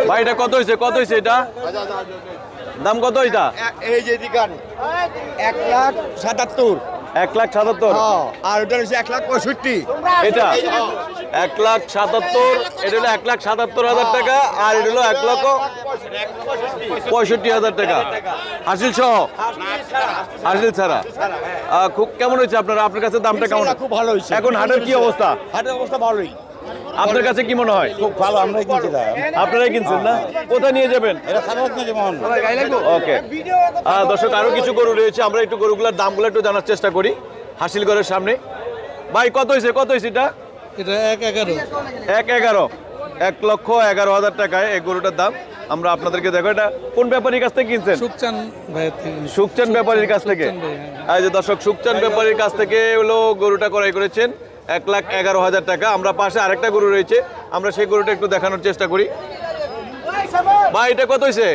ভাই এটা কত হয়েছে এটা দাম কত এটা? এই যে দিকান 1,77,000 1,77,000 আর ওটা হচ্ছে 1,65,000 এটা 1,77,000 এটা হলো 1,77,000 টাকা আর এটা হলো 1,65,000 টাকা হাসিল সহ হাসিল ছাড়া খুব কেমন হয়েছে আপনার কাছে দামটা কেমন? খুব ভালো হয়েছে। এখন হাটের কি অবস্থা? হাটের অবস্থা ভালোই। আপনার কাছে কি মনে হয়? খুব ভালো, আমরাই কিনছিলাম। আপনারাই কিনছেন না? কোথায় নিয়ে যাবেন? এটা সাধারণ যেমন ওকে দর্শক আরো কিছু গরু রয়েছে, আমরা একটু গরুগুলোর দামগুলো একটু জানার চেষ্টা করি হাসিলগড়ের সামনে। ভাই কত হয়েছে এটা? এটা 1,11 1,11,000 টাকায় এই গরুটার দাম। আমরা আপনাদেরকে দেখো এটা কোন ব্যাপারীর কাছ থেকে কিনছেন? সুকচান ব্যাপারীর কাছ থেকে। এই যে দর্শক সুকচান ব্যাপারীর কাছ থেকে হলো গরুটা ক্রয় করেছেন 1,11,000 টাকা। আমরা পাশে আরেকটা গরু রয়েছে, আমরা সেই গরুটা একটু দেখানোর চেষ্টা করি। ভাই এটা কত হয়েছে?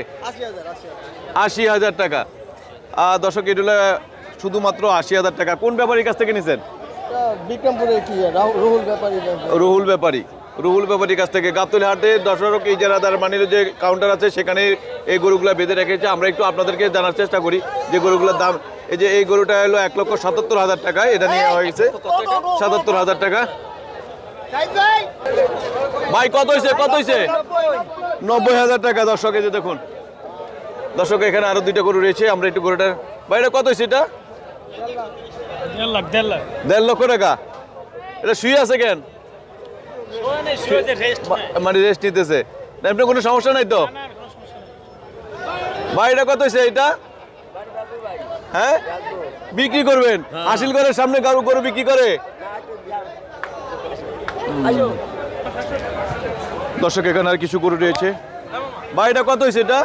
80,000 টাকা। দর্শক এটা হলো শুধুমাত্র 80,000 টাকা। কোন ব্যাপারীর কাছ থেকে নিছেন? রুহুল ব্যাপারীর কাছ থেকে। গাবতলী হাটে দর্শক ইজারাদার মানির যে কাউন্টার আছে সেখানে এই গরুগুলো বেঁধে রেখেছে। আমরা একটু আপনাদেরকে জানার চেষ্টা করি যে গরুগুলোর দাম। এই যে এই গরুটা হলো 1,77,000 টাকা, এটা নিয়ে হয়েছে 77,000 টাকা। ভাই কত হয়েছে 90,000 টাকা। দর্শক এই যে দেখুন দর্শক এখানে আরো দুইটা গরু রয়েছে, আমরা একটু গরুটা ভাই এটা কত হয়েছে? এটা 1,50,000 লক্ষ টাকা। এটা শুয়ে আছে কেন? মানে রেস্ট নিতেছে, আপনার কোনো সমস্যা নাই তো? ভাই এটা কত হয়েছে? এটা হ্যাঁ বিক্রি করবেন? হাসিলগড়ের সামনে গরু বিক্রি করে দর্শক এখানে আর কিছু গরু রয়েছে। ভাই এটা কত হয়েছে? এটা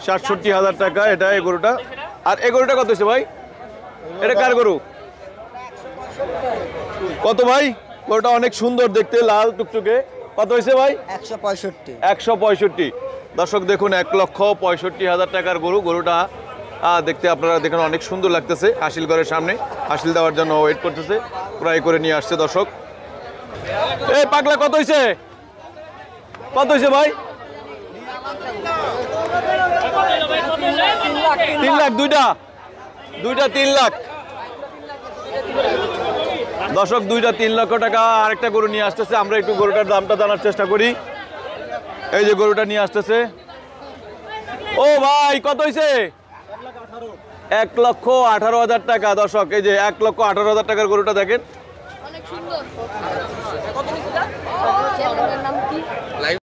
67,000 টাকা এটা এই গরুটা। আর এই গরুটা কত হয়েছে ভাই? এটা কার গরু? কত ভাই? গরুটা অনেক সুন্দর দেখতে, লাল টুকটুকে। কত হয়েছে ভাই? 165। দর্শক দেখুন 1,65,000 টাকার গরুটা দেখতে আপনারা দেখুন অনেক সুন্দর লাগতেছে। হাসিলগড়ের সামনে হাসিল দেওয়ার জন্য ওয়েট করতেছে, ক্রয় করে নিয়ে আসছে দর্শক। এই পাগলা কত হয়েছে ভাই? 3 লাখ। দুইটা 3 লাখ। দর্শক 3 লক্ষ টাকা আরেকটা গরু নিয়ে আসতেছে। আমরা একটু গরুটার দামটা জানার চেষ্টা করি। এই যে গরুটা নিয়ে আসতেছে। ও ভাই কত হয়েছে? 1,18,000 টাকা। দর্শক এই যে 1,18,000 টাকার গরুটা দেখেন।